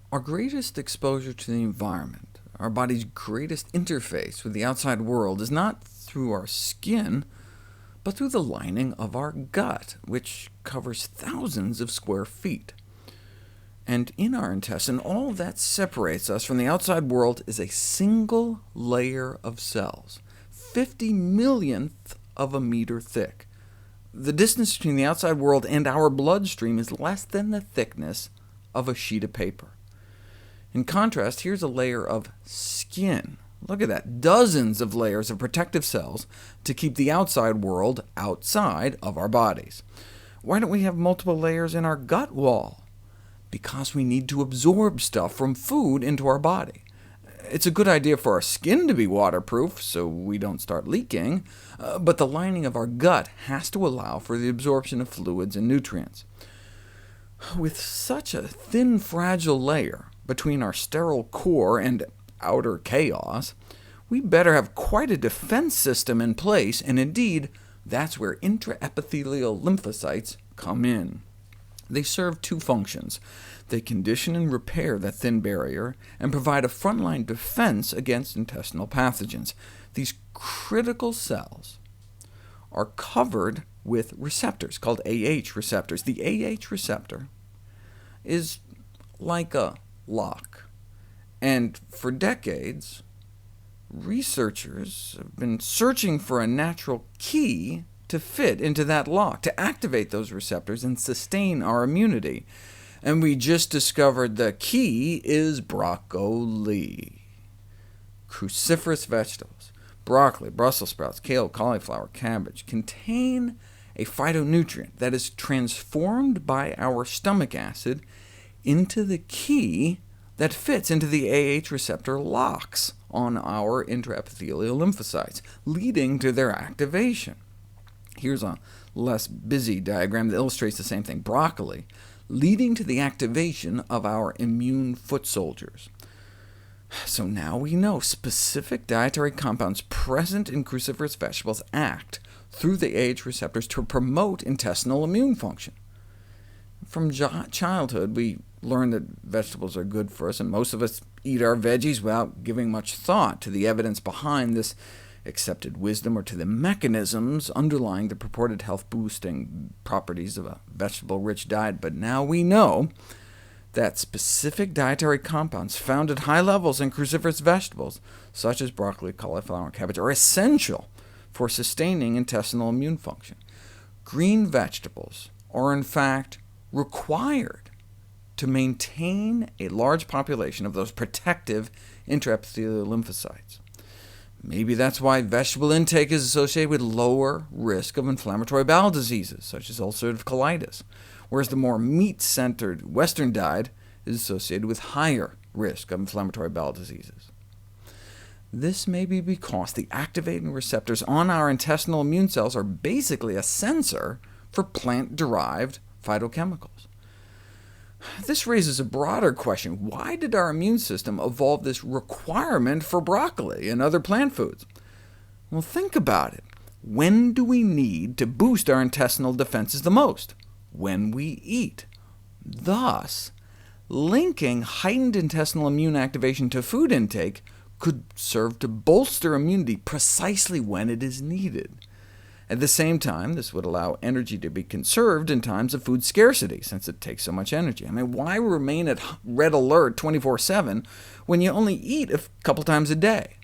Our greatest exposure to the environment, our body's greatest interface with the outside world, is not through our skin, but through the lining of our gut, which covers thousands of square feet. And in our intestine, all that separates us from the outside world is a single layer of cells, 50 millionth of a meter thick. The distance between the outside world and our bloodstream is less than the thickness of a sheet of paper. In contrast, here's a layer of skin. Look at that, dozens of layers of protective cells to keep the outside world outside of our bodies. Why don't we have multiple layers in our gut wall? Because we need to absorb stuff from food into our body. It's a good idea for our skin to be waterproof, so we don't start leaking, but the lining of our gut has to allow for the absorption of fluids and nutrients. With such a thin, fragile layer between our sterile core and outer chaos, we better have quite a defense system in place, and indeed, that's where intraepithelial lymphocytes come in. They serve two functions. They condition and repair that thin barrier, and provide a frontline defense against intestinal pathogens. These critical cells are covered with receptors called AH receptors. The AH receptor is like a lock, and for decades, researchers have been searching for a natural key to fit into that lock, to activate those receptors and sustain our immunity. And we just discovered the key is broccoli. Cruciferous vegetables, broccoli, Brussels sprouts, kale, cauliflower, cabbage, contain a phytonutrient that is transformed by our stomach acid into the key that fits into the AH receptor locks on our intraepithelial lymphocytes, leading to their activation. Here's a less busy diagram that illustrates the same thing. Broccoli, leading to the activation of our immune foot soldiers. So now we know specific dietary compounds present in cruciferous vegetables act through the AH receptors to promote intestinal immune function. From childhood, we learn that vegetables are good for us, and most of us eat our veggies without giving much thought to the evidence behind this accepted wisdom, or to the mechanisms underlying the purported health-boosting properties of a vegetable-rich diet. But now we know that specific dietary compounds found at high levels in cruciferous vegetables, such as broccoli, cauliflower, and cabbage, are essential for sustaining intestinal immune function. Green vegetables are in fact required to maintain a large population of those protective intraepithelial lymphocytes. Maybe that's why vegetable intake is associated with lower risk of inflammatory bowel diseases, such as ulcerative colitis, whereas the more meat-centered Western diet is associated with higher risk of inflammatory bowel diseases. This may be because the activating receptors on our intestinal immune cells are basically a sensor for plant-derived phytochemicals. This raises a broader question. Why did our immune system evolve this requirement for broccoli and other plant foods? Well, think about it. When do we need to boost our intestinal defenses the most? When we eat. Thus, linking heightened intestinal immune activation to food intake could serve to bolster immunity precisely when it is needed. At the same time, this would allow energy to be conserved in times of food scarcity, since it takes so much energy. I mean, why remain at red alert 24/7 when you only eat a couple times a day?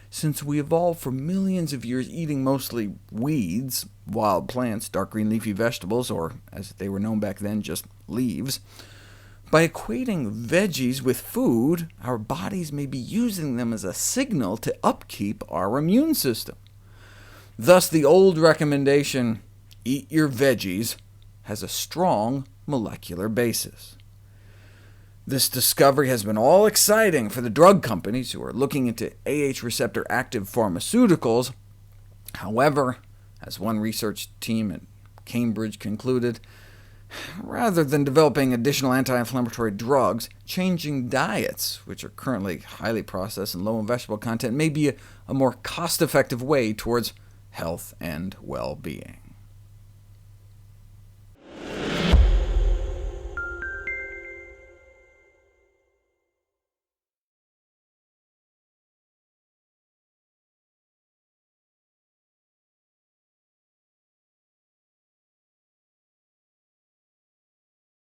Since we evolved for millions of years eating mostly weeds, wild plants, dark green leafy vegetables, or as they were known back then, just leaves, by equating veggies with food, our bodies may be using them as a signal to upkeep our immune system. Thus, the old recommendation, eat your veggies, has a strong molecular basis. This discovery has been all exciting for the drug companies who are looking into AH receptor-active pharmaceuticals. However, as one research team at Cambridge concluded, rather than developing additional anti-inflammatory drugs, changing diets, which are currently highly processed and low in vegetable content, may be a more cost-effective way towards health and well-being.